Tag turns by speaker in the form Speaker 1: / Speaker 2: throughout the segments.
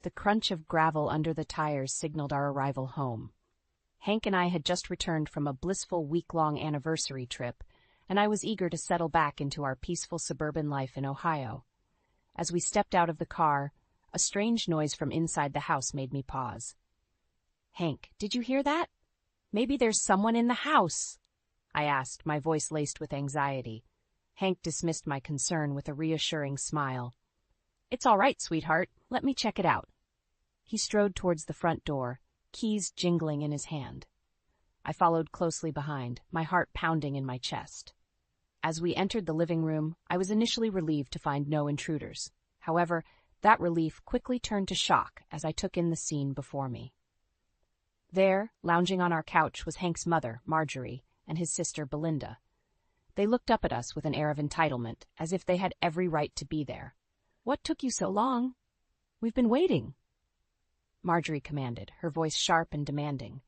Speaker 1: The crunch of gravel under the tires signaled our arrival home. Hank and I had just returned from a blissful week-long anniversary trip, and I was eager to settle back into our peaceful suburban life in Ohio. As we stepped out of the car, a strange noise from inside the house made me pause. "Hank, did you hear that? Maybe there's someone in the house," I asked, my voice laced with anxiety. Hank dismissed my concern with a reassuring smile. "It's all right, sweetheart. Let me check it out." He strode towards the front door, keys jingling in his hand. I followed closely behind, my heart pounding in my chest. As we entered the living room, I was initially relieved to find no intruders. However, that relief quickly turned to shock as I took in the scene before me. There, lounging on our couch, was Hank's mother, Marjorie, and his sister, Belinda. They looked up at us with an air of entitlement, as if they had every right to be there. "What took you so long? We've been waiting," Marjorie commanded, her voice sharp and demanding.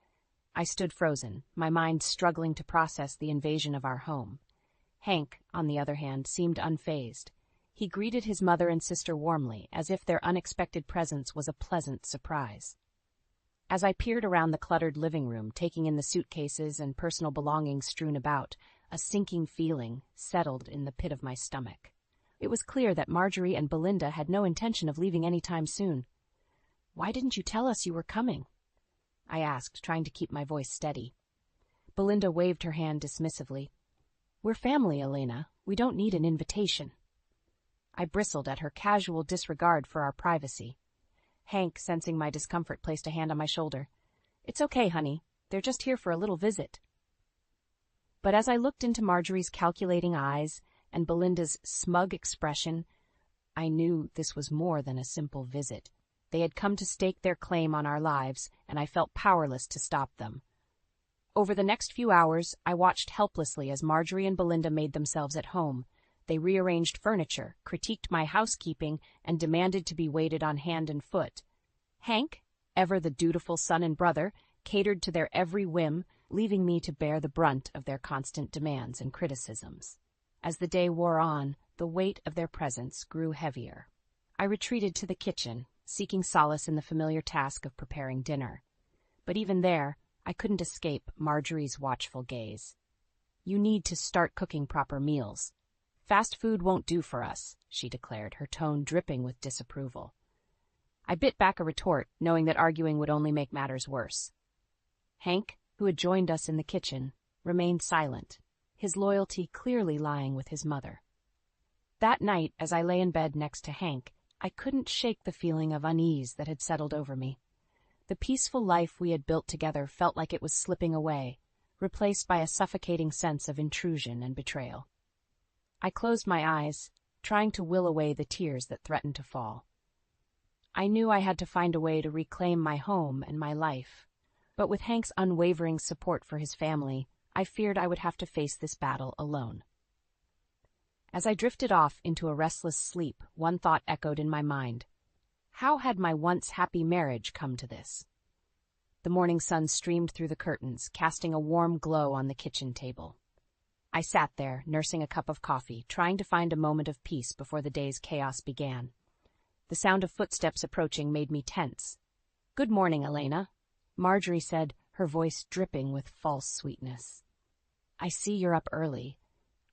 Speaker 1: I stood frozen, my mind struggling to process the invasion of our home. Hank, on the other hand, seemed unfazed. He greeted his mother and sister warmly, as if their unexpected presence was a pleasant surprise. As I peered around the cluttered living room, taking in the suitcases and personal belongings strewn about, a sinking feeling settled in the pit of my stomach. It was clear that Marjorie and Belinda had no intention of leaving any time soon. "Why didn't you tell us you were coming?" I asked, trying to keep my voice steady. Belinda waved her hand dismissively. "We're family, Elena. We don't need an invitation." I bristled at her casual disregard for our privacy. Hank, sensing my discomfort, placed a hand on my shoulder. "It's okay, honey. They're just here for a little visit." But as I looked into Marjorie's calculating eyes and Belinda's smug expression, I knew this was more than a simple visit. They had come to stake their claim on our lives, and I felt powerless to stop them. Over the next few hours, I watched helplessly as Marjorie and Belinda made themselves at home. They rearranged furniture, critiqued my housekeeping, and demanded to be waited on hand and foot. Hank, ever the dutiful son and brother, catered to their every whim, leaving me to bear the brunt of their constant demands and criticisms. As the day wore on, the weight of their presence grew heavier. I retreated to the kitchen, seeking solace in the familiar task of preparing dinner. But even there, I couldn't escape Marjorie's watchful gaze. "You need to start cooking proper meals. Fast food won't do for us," she declared, her tone dripping with disapproval. I bit back a retort, knowing that arguing would only make matters worse. Hank, who had joined us in the kitchen, remained silent, his loyalty clearly lying with his mother. That night, as I lay in bed next to Hank, I couldn't shake the feeling of unease that had settled over me. The peaceful life we had built together felt like it was slipping away, replaced by a suffocating sense of intrusion and betrayal. I closed my eyes, trying to will away the tears that threatened to fall. I knew I had to find a way to reclaim my home and my life, but with Hank's unwavering support for his family, I feared I would have to face this battle alone. As I drifted off into a restless sleep, one thought echoed in my mind. How had my once happy marriage come to this? The morning sun streamed through the curtains, casting a warm glow on the kitchen table. I sat there, nursing a cup of coffee, trying to find a moment of peace before the day's chaos began. The sound of footsteps approaching made me tense. "Good morning, Elena," Marjorie said, her voice dripping with false sweetness. "I see you're up early.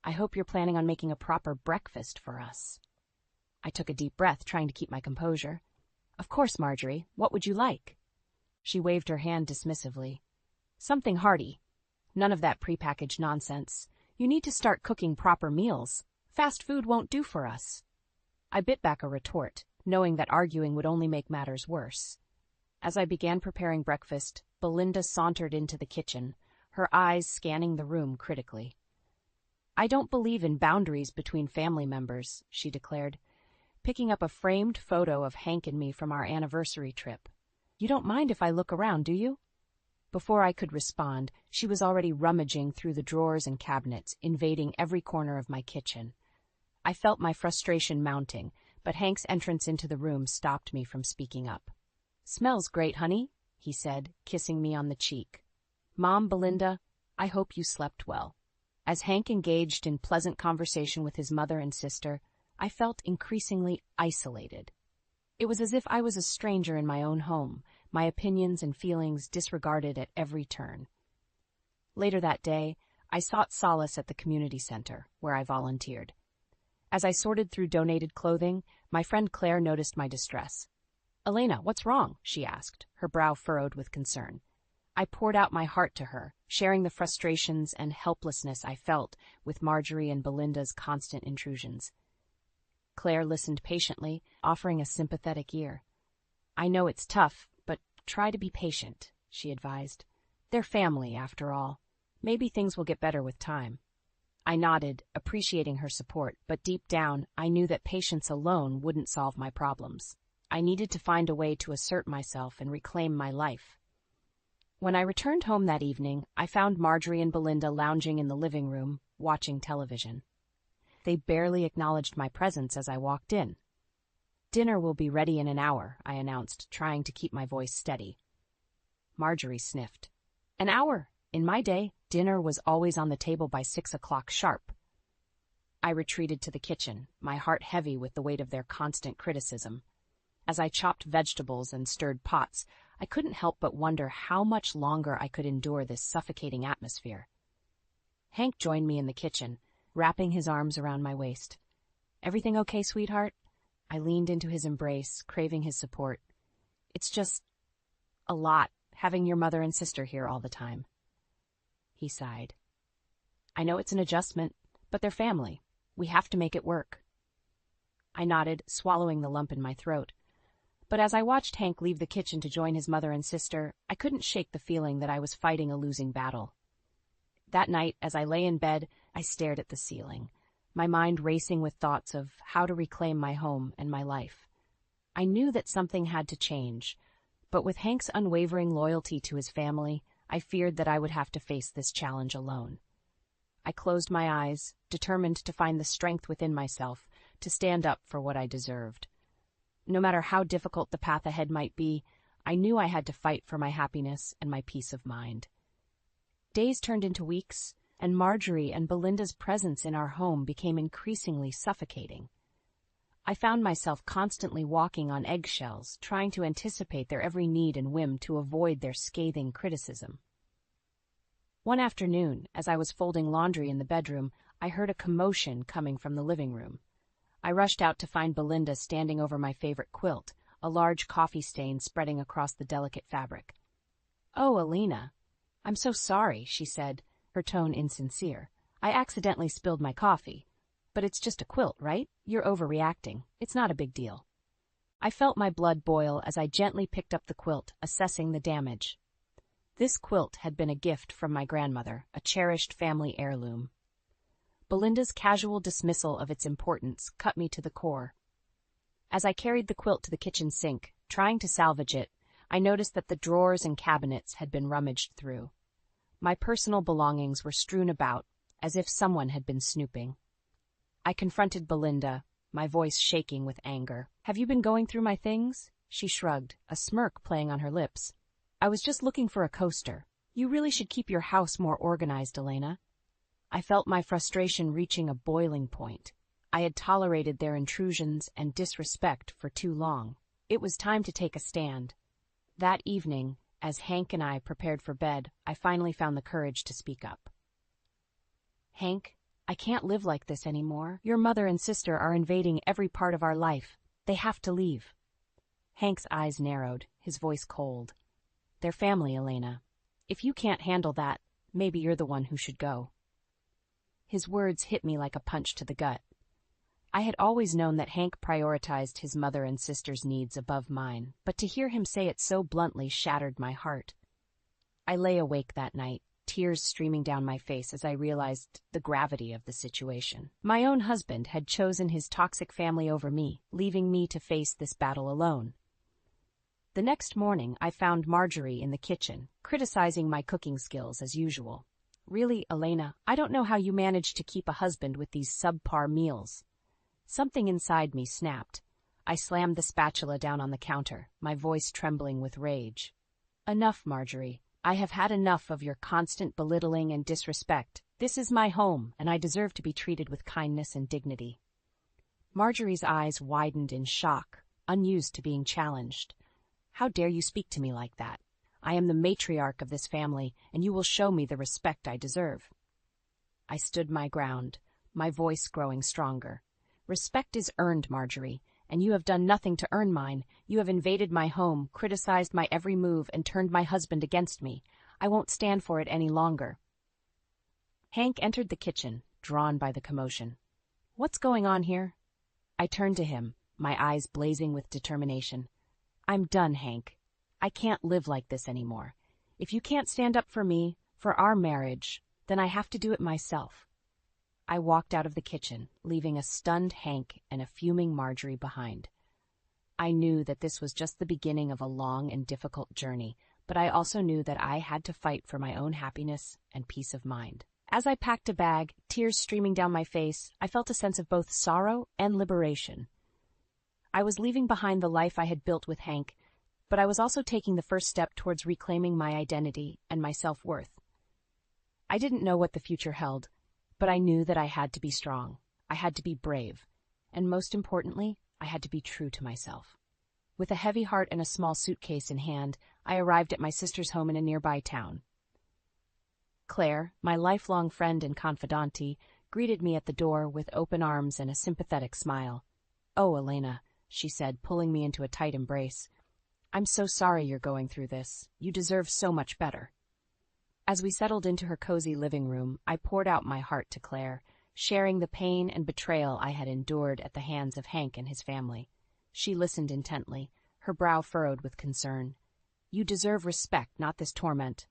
Speaker 1: I hope you're planning on making a proper breakfast for us." I took a deep breath, trying to keep my composure. "Of course, Marjorie. What would you like?" She waved her hand dismissively. "Something hearty. None of that prepackaged nonsense. You need to start cooking proper meals. Fast food won't do for us." I bit back a retort, knowing that arguing would only make matters worse. As I began preparing breakfast, Belinda sauntered into the kitchen, her eyes scanning the room critically. "I don't believe in boundaries between family members," she declared, picking up a framed photo of Hank and me from our anniversary trip. "You don't mind if I look around, do you?" Before I could respond, she was already rummaging through the drawers and cabinets, invading every corner of my kitchen. I felt my frustration mounting, but Hank's entrance into the room stopped me from speaking up. "Smells great, honey," he said, kissing me on the cheek. "Mom, Belinda, I hope you slept well." As Hank engaged in pleasant conversation with his mother and sister, I felt increasingly isolated. It was as if I was a stranger in my own home, my opinions and feelings disregarded at every turn. Later that day, I sought solace at the community center, where I volunteered. As I sorted through donated clothing, my friend Claire noticed my distress. "Elena, what's wrong?" she asked, her brow furrowed with concern. I poured out my heart to her, sharing the frustrations and helplessness I felt with Marjorie and Belinda's constant intrusions. Claire listened patiently, offering a sympathetic ear. "I know it's tough, but try to be patient," she advised. "They're family, after all. Maybe things will get better with time." I nodded, appreciating her support, but deep down, I knew that patience alone wouldn't solve my problems. I needed to find a way to assert myself and reclaim my life. When I returned home that evening, I found Marjorie and Belinda lounging in the living room, watching television. They barely acknowledged my presence as I walked in. "Dinner will be ready in an hour," I announced, trying to keep my voice steady. Marjorie sniffed. "An hour? In my day, dinner was always on the table by 6 o'clock sharp." I retreated to the kitchen, my heart heavy with the weight of their constant criticism. As I chopped vegetables and stirred pots, I couldn't help but wonder how much longer I could endure this suffocating atmosphere. Hank joined me in the kitchen, wrapping his arms around my waist. "Everything okay, sweetheart?" I leaned into his embrace, craving his support. "It's just a lot, having your mother and sister here all the time." He sighed. "I know it's an adjustment, but they're family. We have to make it work." I nodded, swallowing the lump in my throat. But as I watched Hank leave the kitchen to join his mother and sister, I couldn't shake the feeling that I was fighting a losing battle. That night, as I lay in bed, I stared at the ceiling, my mind racing with thoughts of how to reclaim my home and my life. I knew that something had to change, but with Hank's unwavering loyalty to his family, I feared that I would have to face this challenge alone. I closed my eyes, determined to find the strength within myself to stand up for what I deserved. No matter how difficult the path ahead might be, I knew I had to fight for my happiness and my peace of mind. Days turned into weeks, and Marjorie and Belinda's presence in our home became increasingly suffocating. I found myself constantly walking on eggshells, trying to anticipate their every need and whim to avoid their scathing criticism. One afternoon, as I was folding laundry in the bedroom, I heard a commotion coming from the living room. I rushed out to find Belinda standing over my favorite quilt, a large coffee stain spreading across the delicate fabric. "Oh, Elena, I'm so sorry," she said, her tone insincere. "I accidentally spilled my coffee. But it's just a quilt, right? You're overreacting. It's not a big deal." I felt my blood boil as I gently picked up the quilt, assessing the damage. This quilt had been a gift from my grandmother, a cherished family heirloom. Belinda's casual dismissal of its importance cut me to the core. As I carried the quilt to the kitchen sink, trying to salvage it, I noticed that the drawers and cabinets had been rummaged through. My personal belongings were strewn about, as if someone had been snooping. I confronted Belinda, my voice shaking with anger. "Have you been going through my things?" She shrugged, a smirk playing on her lips. "I was just looking for a coaster. You really should keep your house more organized, Elena." I felt my frustration reaching a boiling point. I had tolerated their intrusions and disrespect for too long. It was time to take a stand. That evening, as Hank and I prepared for bed, I finally found the courage to speak up. "Hank, I can't live like this anymore. Your mother and sister are invading every part of our life. They have to leave." Hank's eyes narrowed, his voice cold. "They're family, Elena. If you can't handle that, maybe you're the one who should go." His words hit me like a punch to the gut. I had always known that Hank prioritized his mother and sister's needs above mine, but to hear him say it so bluntly shattered my heart. I lay awake that night, tears streaming down my face as I realized the gravity of the situation. My own husband had chosen his toxic family over me, leaving me to face this battle alone. The next morning, I found Marjorie in the kitchen, criticizing my cooking skills as usual. "Really, Elena, I don't know how you manage to keep a husband with these subpar meals." Something inside me snapped. I slammed the spatula down on the counter, my voice trembling with rage. "Enough, Marjorie. I have had enough of your constant belittling and disrespect. This is my home, and I deserve to be treated with kindness and dignity." Marjorie's eyes widened in shock, unused to being challenged. "How dare you speak to me like that? I am the matriarch of this family, and you will show me the respect I deserve." I stood my ground, my voice growing stronger. "Respect is earned, Marjorie, and you have done nothing to earn mine. You have invaded my home, criticized my every move, and turned my husband against me. I won't stand for it any longer." Hank entered the kitchen, drawn by the commotion. "What's going on here?" I turned to him, my eyes blazing with determination. "I'm done, Hank. I can't live like this anymore. If you can't stand up for me, for our marriage, then I have to do it myself." I walked out of the kitchen, leaving a stunned Hank and a fuming Marjorie behind. I knew that this was just the beginning of a long and difficult journey, but I also knew that I had to fight for my own happiness and peace of mind. As I packed a bag, tears streaming down my face, I felt a sense of both sorrow and liberation. I was leaving behind the life I had built with Hank, but I was also taking the first step towards reclaiming my identity and my self-worth. I didn't know what the future held, but I knew that I had to be strong, I had to be brave, and most importantly, I had to be true to myself. With a heavy heart and a small suitcase in hand, I arrived at my sister's home in a nearby town. Claire, my lifelong friend and confidante, greeted me at the door with open arms and a sympathetic smile. "Oh, Elena," she said, pulling me into a tight embrace. "I'm so sorry you're going through this. You deserve so much better." As we settled into her cozy living room, I poured out my heart to Claire, sharing the pain and betrayal I had endured at the hands of Hank and his family. She listened intently, her brow furrowed with concern. "You deserve respect, not this torment,"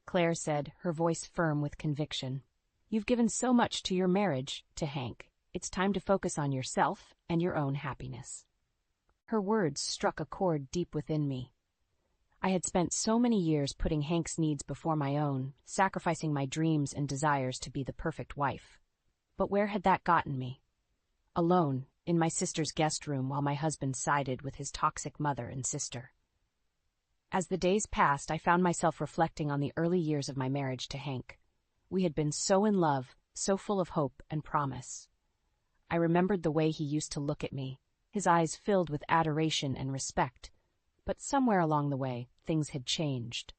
Speaker 1: Claire said, her voice firm with conviction. "You've given so much to your marriage, to Hank. It's time to focus on yourself and your own happiness." Her words struck a chord deep within me. I had spent so many years putting Hank's needs before my own, sacrificing my dreams and desires to be the perfect wife. But where had that gotten me? Alone, in my sister's guest room while my husband sided with his toxic mother and sister. As the days passed, I found myself reflecting on the early years of my marriage to Hank. We had been so in love, so full of hope and promise. I remembered the way he used to look at me, his eyes filled with adoration and respect. But somewhere along the way, things had changed.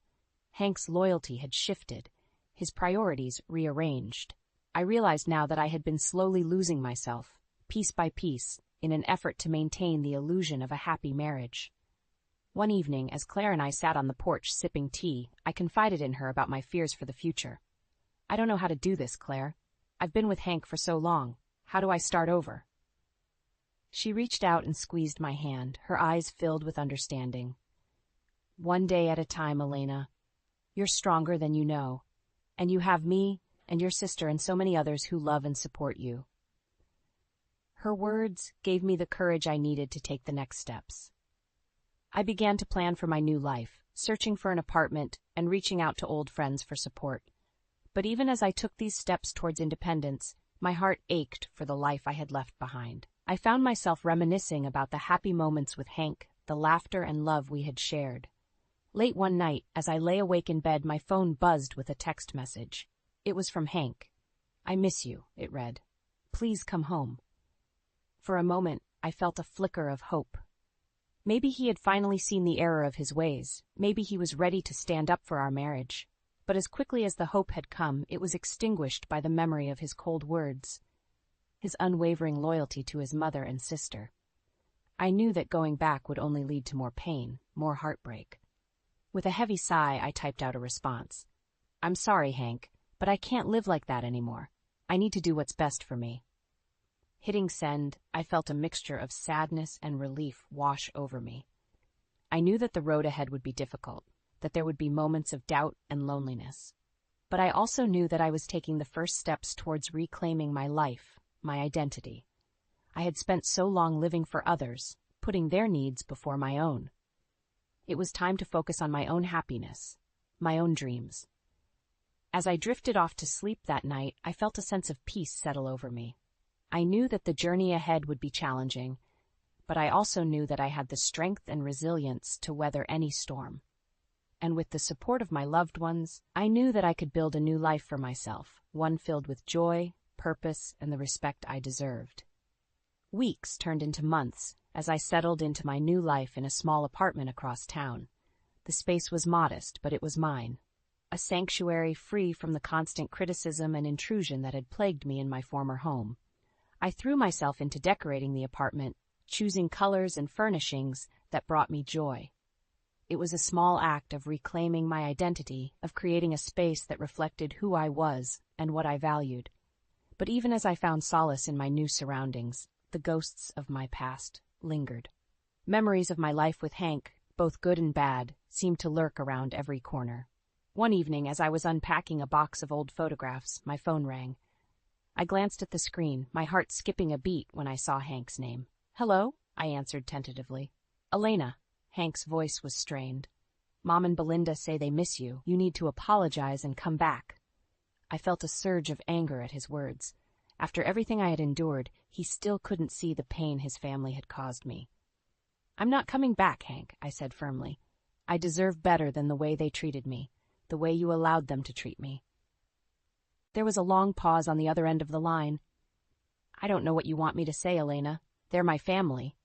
Speaker 1: Hank's loyalty had shifted, his priorities rearranged. I realized now that I had been slowly losing myself, piece by piece, in an effort to maintain the illusion of a happy marriage. One evening, as Claire and I sat on the porch sipping tea, I confided in her about my fears for the future. "I don't know how to do this, Claire. I've been with Hank for so long. How do I start over?" She reached out and squeezed my hand, her eyes filled with understanding. "One day at a time, Elena. You're stronger than you know, and you have me and your sister and so many others who love and support you." Her words gave me the courage I needed to take the next steps. I began to plan for my new life, searching for an apartment and reaching out to old friends for support. But even as I took these steps towards independence, my heart ached for the life I had left behind. I found myself reminiscing about the happy moments with Hank, the laughter and love we had shared. Late one night, as I lay awake in bed, my phone buzzed with a text message. It was from Hank. "I miss you," it read. "Please come home." For a moment, I felt a flicker of hope. Maybe he had finally seen the error of his ways. Maybe he was ready to stand up for our marriage. But as quickly as the hope had come, it was extinguished by the memory of his cold words, his unwavering loyalty to his mother and sister. I knew that going back would only lead to more pain, more heartbreak. With a heavy sigh, I typed out a response. "I'm sorry, Hank, but I can't live like that anymore. I need to do what's best for me." Hitting send, I felt a mixture of sadness and relief wash over me. I knew that the road ahead would be difficult, that there would be moments of doubt and loneliness. But I also knew that I was taking the first steps towards reclaiming my life, my identity. I had spent so long living for others, putting their needs before my own. It was time to focus on my own happiness, my own dreams. As I drifted off to sleep that night, I felt a sense of peace settle over me. I knew that the journey ahead would be challenging, but I also knew that I had the strength and resilience to weather any storm. And with the support of my loved ones, I knew that I could build a new life for myself, one filled with joy, purpose, and the respect I deserved. Weeks turned into months as I settled into my new life in a small apartment across town. The space was modest, but it was mine. A sanctuary free from the constant criticism and intrusion that had plagued me in my former home. I threw myself into decorating the apartment, choosing colors and furnishings that brought me joy. It was a small act of reclaiming my identity, of creating a space that reflected who I was and what I valued. But even as I found solace in my new surroundings, the ghosts of my past lingered. Memories of my life with Hank, both good and bad, seemed to lurk around every corner. One evening, as I was unpacking a box of old photographs, my phone rang. I glanced at the screen, my heart skipping a beat when I saw Hank's name. "Hello?" I answered tentatively. "Elena." Hank's voice was strained. "Mom and Belinda say they miss you. You need to apologize and come back." I felt a surge of anger at his words. After everything I had endured, he still couldn't see the pain his family had caused me. "I'm not coming back, Hank," I said firmly. "I deserve better than the way they treated me, the way you allowed them to treat me." There was a long pause on the other end of the line. "I don't know what you want me to say, Elena. They're my family."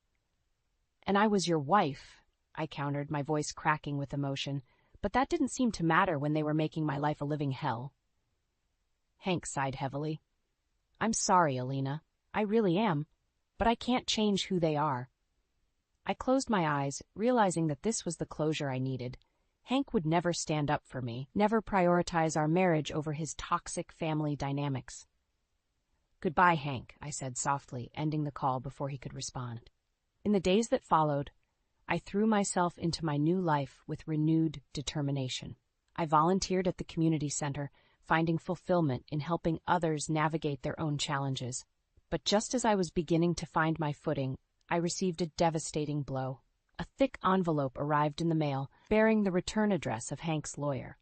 Speaker 1: "And I was your wife," I countered, my voice cracking with emotion, "but that didn't seem to matter when they were making my life a living hell." Hank sighed heavily. "I'm sorry, Elena. I really am, but I can't change who they are." I closed my eyes, realizing that this was the closure I needed. Hank would never stand up for me, never prioritize our marriage over his toxic family dynamics. "Goodbye, Hank," I said softly, ending the call before he could respond. In the days that followed, I threw myself into my new life with renewed determination. I volunteered at the community center, finding fulfillment in helping others navigate their own challenges. But just as I was beginning to find my footing, I received a devastating blow. A thick envelope arrived in the mail, bearing the return address of Hank's lawyer.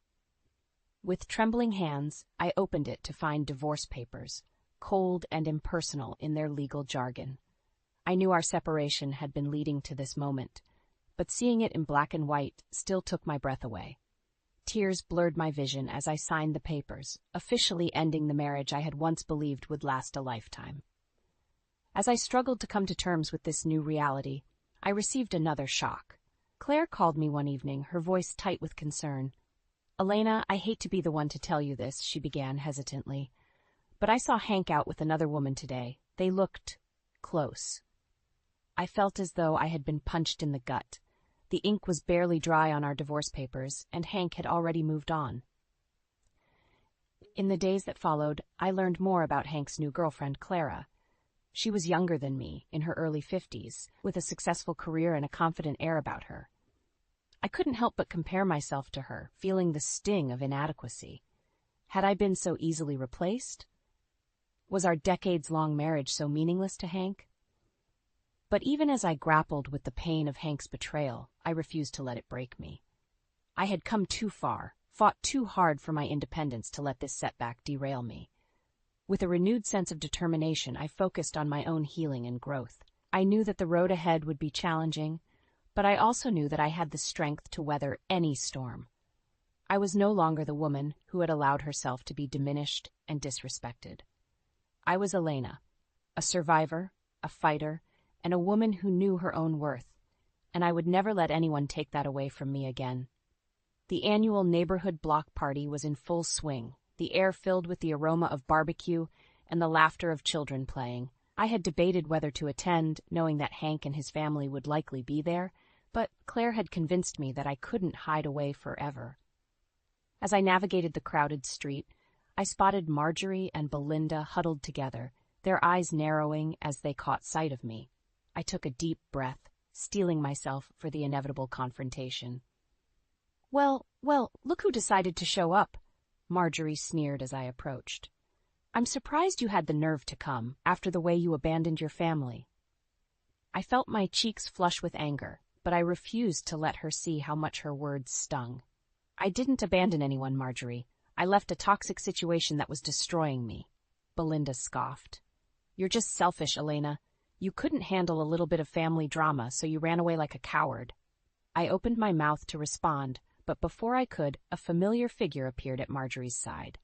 Speaker 1: With trembling hands, I opened it to find divorce papers, cold and impersonal in their legal jargon. I knew our separation had been leading to this moment, but seeing it in black and white still took my breath away. Tears blurred my vision as I signed the papers, officially ending the marriage I had once believed would last a lifetime. As I struggled to come to terms with this new reality, I received another shock. Claire called me one evening, her voice tight with concern. "Elena, I hate to be the one to tell you this," she began hesitantly, "but I saw Hank out with another woman today. They looked close." I felt as though I had been punched in the gut. The ink was barely dry on our divorce papers, and Hank had already moved on. In the days that followed, I learned more about Hank's new girlfriend, Clara. She was younger than me, in her early 50s, with a successful career and a confident air about her. I couldn't help but compare myself to her, feeling the sting of inadequacy. Had I been so easily replaced? Was our decades-long marriage so meaningless to Hank? But even as I grappled with the pain of Hank's betrayal, I refused to let it break me. I had come too far, fought too hard for my independence to let this setback derail me. With a renewed sense of determination, I focused on my own healing and growth. I knew that the road ahead would be challenging, but I also knew that I had the strength to weather any storm. I was no longer the woman who had allowed herself to be diminished and disrespected. I was Elena, a survivor, a fighter, and a woman who knew her own worth, and I would never let anyone take that away from me again. The annual neighborhood block party was in full swing, the air filled with the aroma of barbecue and the laughter of children playing. I had debated whether to attend, knowing that Hank and his family would likely be there, but Claire had convinced me that I couldn't hide away forever. As I navigated the crowded street, I spotted Marjorie and Belinda huddled together, their eyes narrowing as they caught sight of me. I took a deep breath, steeling myself for the inevitable confrontation. Well, look who decided to show up," Marjorie sneered as I approached. "I'm surprised you had the nerve to come, after the way you abandoned your family." I felt my cheeks flush with anger, but I refused to let her see how much her words stung. "I didn't abandon anyone, Marjorie. I left a toxic situation that was destroying me," Belinda scoffed. "You're just selfish, Elena. You couldn't handle a little bit of family drama, so you ran away like a coward." I opened my mouth to respond, but before I could, a familiar figure appeared at Marjorie's side.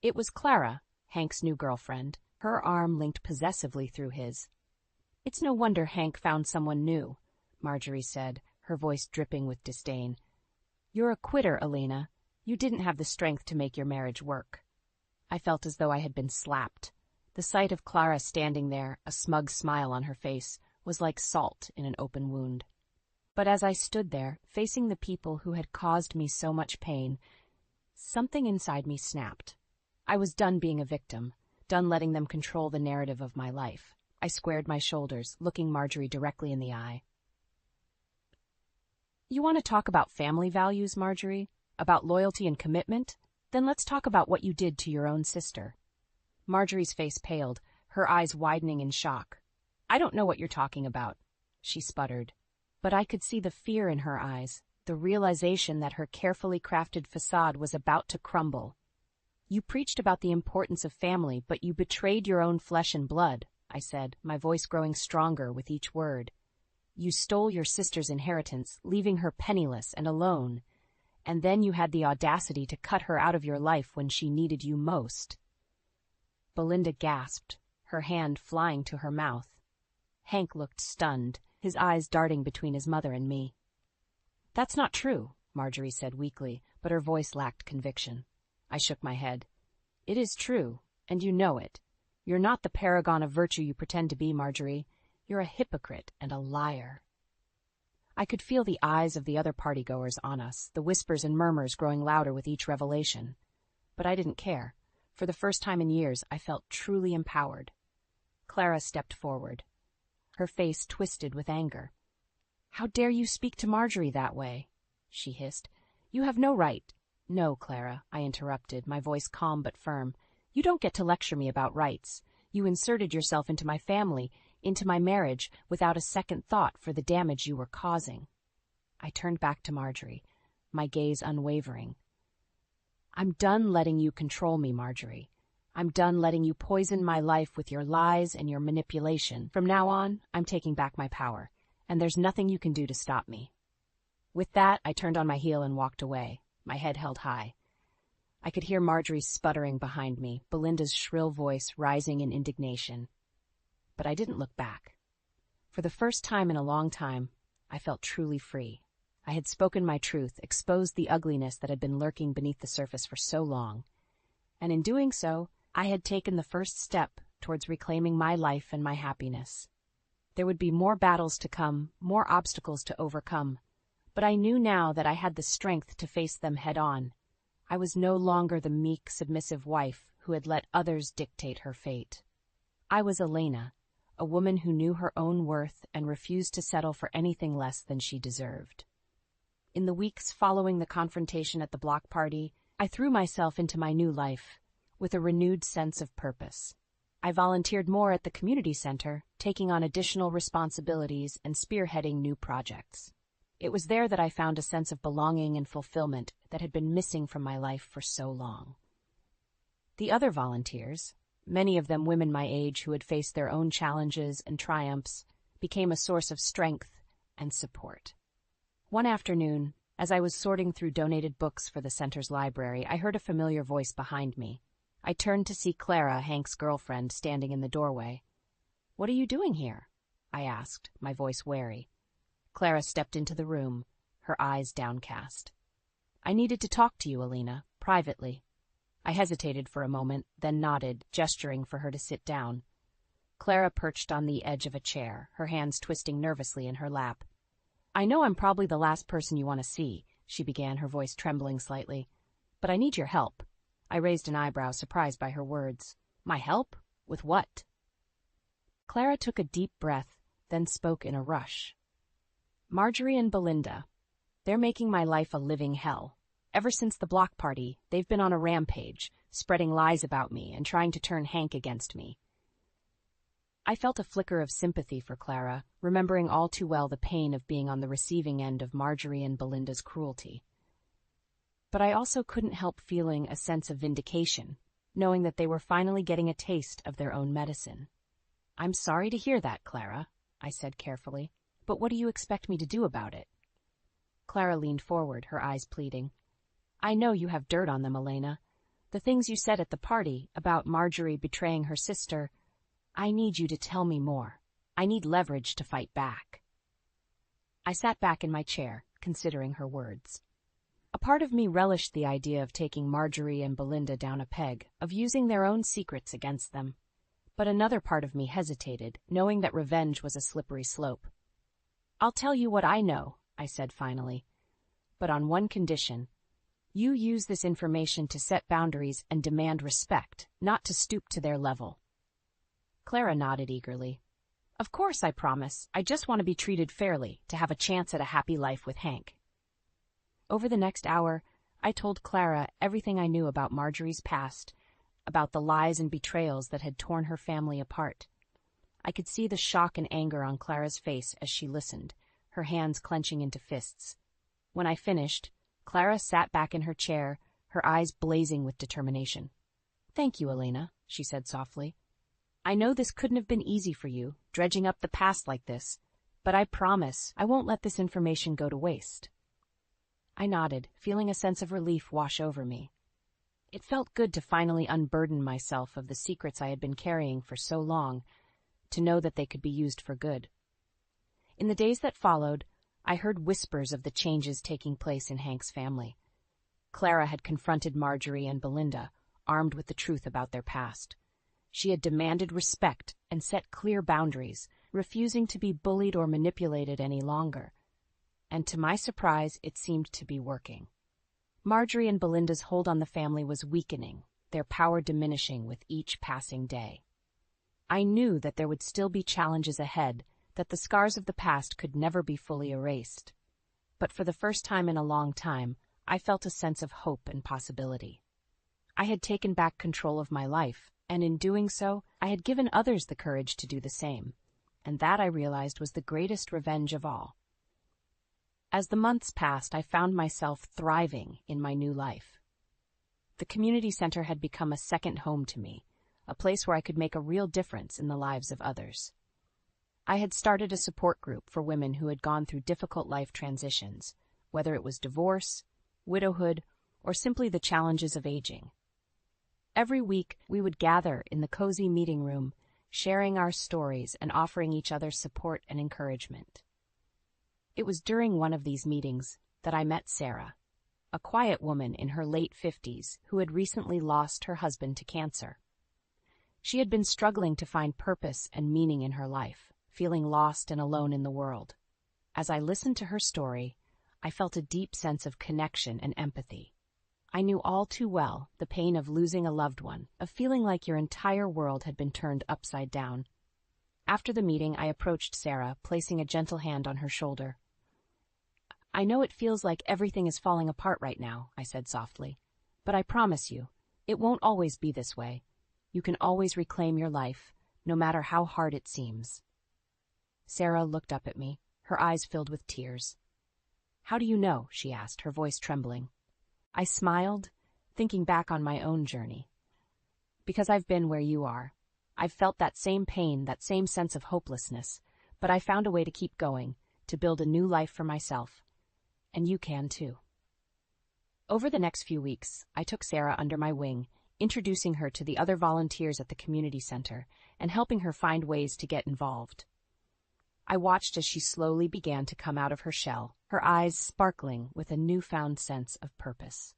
Speaker 1: It was Clara, Hank's new girlfriend, her arm linked possessively through his. It's no wonder Hank found someone new, Marjorie said, her voice dripping with disdain. You're a quitter, Elena. You didn't have the strength to make your marriage work. I felt as though I had been slapped. The sight of Clara standing there, a smug smile on her face, was like salt in an open wound. But as I stood there, facing the people who had caused me so much pain, something inside me snapped. I was done being a victim, done letting them control the narrative of my life. I squared my shoulders, looking Marjorie directly in the eye. You want to talk about family values, Marjorie? About loyalty and commitment? Then let's talk about what you did to your own sister. Marjorie's face paled, her eyes widening in shock. I don't know what you're talking about, she sputtered. But I could see the fear in her eyes, the realization that her carefully crafted facade was about to crumble. You preached about the importance of family, but you betrayed your own flesh and blood, I said, my voice growing stronger with each word. You stole your sister's inheritance, leaving her penniless and alone. And then you had the audacity to cut her out of your life when she needed you most. Belinda gasped, her hand flying to her mouth. Hank looked stunned, his eyes darting between his mother and me. That's not true, Marjorie said weakly, but her voice lacked conviction. I shook my head. It is true, and you know it. You're not the paragon of virtue you pretend to be, Marjorie. You're a hypocrite and a liar. I could feel the eyes of the other partygoers on us, the whispers and murmurs growing louder with each revelation. But I didn't care. For the first time in years, I felt truly empowered. Clara stepped forward. Her face twisted with anger. How dare you speak to Marjorie that way? She hissed. You have no right. No, Clara, I interrupted, my voice calm but firm. You don't get to lecture me about rights. You inserted yourself into my family, into my marriage, without a second thought for the damage you were causing. I turned back to Marjorie, my gaze unwavering. I'm done letting you control me, Marjorie. I'm done letting you poison my life with your lies and your manipulation. From now on, I'm taking back my power, and there's nothing you can do to stop me. With that, I turned on my heel and walked away, my head held high. I could hear Marjorie sputtering behind me, Belinda's shrill voice rising in indignation. But I didn't look back. For the first time in a long time, I felt truly free. I had spoken my truth, exposed the ugliness that had been lurking beneath the surface for so long. And in doing so, I had taken the first step towards reclaiming my life and my happiness. There would be more battles to come, more obstacles to overcome. But I knew now that I had the strength to face them head-on. I was no longer the meek, submissive wife who had let others dictate her fate. I was Elena, a woman who knew her own worth and refused to settle for anything less than she deserved. In the weeks following the confrontation at the block party, I threw myself into my new life with a renewed sense of purpose. I volunteered more at the community center, taking on additional responsibilities and spearheading new projects. It was there that I found a sense of belonging and fulfillment that had been missing from my life for so long. The other volunteers, many of them women my age who had faced their own challenges and triumphs, became a source of strength and support. One afternoon, as I was sorting through donated books for the center's library, I heard a familiar voice behind me. I turned to see Clara, Hank's girlfriend, standing in the doorway. "What are you doing here?" I asked, my voice wary. Clara stepped into the room, her eyes downcast. "I needed to talk to you, Elena, privately." I hesitated for a moment, then nodded, gesturing for her to sit down. Clara perched on the edge of a chair, her hands twisting nervously in her lap. "I know I'm probably the last person you want to see," she began, her voice trembling slightly. "But I need your help." I raised an eyebrow, surprised by her words. "My help? With what?" Clara took a deep breath, then spoke in a rush. "Marjorie and Belinda. They're making my life a living hell. Ever since the block party, they've been on a rampage, spreading lies about me and trying to turn Hank against me." I felt a flicker of sympathy for Clara, remembering all too well the pain of being on the receiving end of Marjorie and Belinda's cruelty. But I also couldn't help feeling a sense of vindication, knowing that they were finally getting a taste of their own medicine. "I'm sorry to hear that, Clara," I said carefully. "But what do you expect me to do about it?" Clara leaned forward, her eyes pleading. "I know you have dirt on them, Elena. The things you said at the party about Marjorie betraying her sister. I need you to tell me more. I need leverage to fight back. I sat back in my chair, considering her words. A part of me relished the idea of taking Marjorie and Belinda down a peg, of using their own secrets against them. But another part of me hesitated, knowing that revenge was a slippery slope. "I'll tell you what I know," I said finally. "But on one condition. You use this information to set boundaries and demand respect, not to stoop to their level." Clara nodded eagerly. "Of course, I promise. I just want to be treated fairly, to have a chance at a happy life with Hank." Over the next hour, I told Clara everything I knew about Marjorie's past, about the lies and betrayals that had torn her family apart. I could see the shock and anger on Clara's face as she listened, her hands clenching into fists. When I finished, Clara sat back in her chair, her eyes blazing with determination. "Thank you, Elena," she said softly. "I know this couldn't have been easy for you, dredging up the past like this, but I promise I won't let this information go to waste." I nodded, feeling a sense of relief wash over me. It felt good to finally unburden myself of the secrets I had been carrying for so long, to know that they could be used for good. In the days that followed, I heard whispers of the changes taking place in Hank's family. Clara had confronted Marjorie and Belinda, armed with the truth about their past. She had demanded respect and set clear boundaries, refusing to be bullied or manipulated any longer. And to my surprise, it seemed to be working. Marjorie and Belinda's hold on the family was weakening, their power diminishing with each passing day. I knew that there would still be challenges ahead, that the scars of the past could never be fully erased. But for the first time in a long time, I felt a sense of hope and possibility. I had taken back control of my life, and in doing so, I had given others the courage to do the same, and that I realized was the greatest revenge of all. As the months passed, I found myself thriving in my new life. The community center had become a second home to me, a place where I could make a real difference in the lives of others. I had started a support group for women who had gone through difficult life transitions, whether it was divorce, widowhood, or simply the challenges of aging. Every week, we would gather in the cozy meeting room, sharing our stories and offering each other support and encouragement. It was during one of these meetings that I met Sarah, a quiet woman in her late 50s who had recently lost her husband to cancer. She had been struggling to find purpose and meaning in her life, feeling lost and alone in the world. As I listened to her story, I felt a deep sense of connection and empathy. I knew all too well the pain of losing a loved one, of feeling like your entire world had been turned upside down. After the meeting, I approached Sarah, placing a gentle hand on her shoulder. "I know it feels like everything is falling apart right now," I said softly, "but I promise you, it won't always be this way. You can always reclaim your life, no matter how hard it seems." Sarah looked up at me, her eyes filled with tears. "How do you know?" she asked, her voice trembling. I smiled, thinking back on my own journey. "Because I've been where you are. I've felt that same pain, that same sense of hopelessness, but I found a way to keep going, to build a new life for myself. And you can too." Over the next few weeks, I took Sarah under my wing, introducing her to the other volunteers at the community center and helping her find ways to get involved. I watched as she slowly began to come out of her shell, her eyes sparkling with a newfound sense of purpose.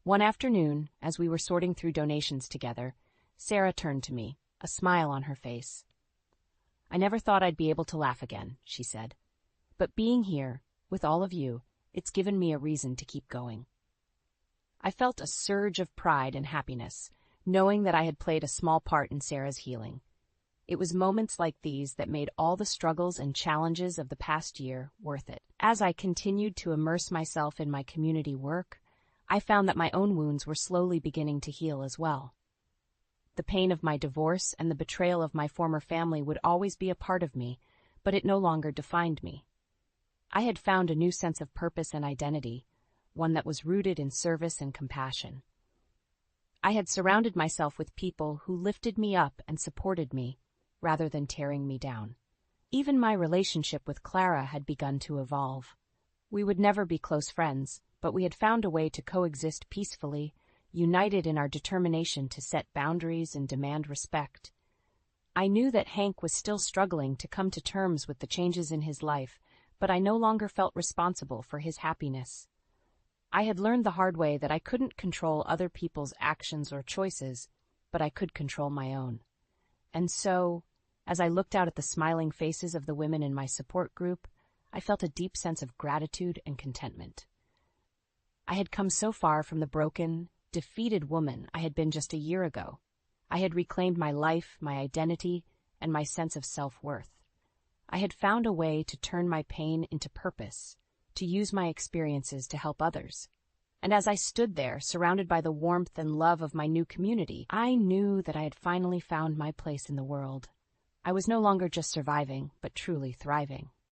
Speaker 1: One afternoon, as we were sorting through donations together, Sarah turned to me, a smile on her face. "I never thought I'd be able to laugh again," she said. "But being here, with all of you, it's given me a reason to keep going." I felt a surge of pride and happiness, knowing that I had played a small part in Sarah's healing. It was moments like these that made all the struggles and challenges of the past year worth it. As I continued to immerse myself in my community work, I found that my own wounds were slowly beginning to heal as well. The pain of my divorce and the betrayal of my former family would always be a part of me, but it no longer defined me. I had found a new sense of purpose and identity, one that was rooted in service and compassion. I had surrounded myself with people who lifted me up and supported me, rather than tearing me down. Even my relationship with Clara had begun to evolve. We would never be close friends, but we had found a way to coexist peacefully, united in our determination to set boundaries and demand respect. I knew that Hank was still struggling to come to terms with the changes in his life, but I no longer felt responsible for his happiness. I had learned the hard way that I couldn't control other people's actions or choices, but I could control my own. And so, as I looked out at the smiling faces of the women in my support group, I felt a deep sense of gratitude and contentment. I had come so far from the broken, defeated woman I had been just a year ago. I had reclaimed my life, my identity, and my sense of self-worth. I had found a way to turn my pain into purpose, to use my experiences to help others. And as I stood there, surrounded by the warmth and love of my new community, I knew that I had finally found my place in the world. I was no longer just surviving, but truly thriving.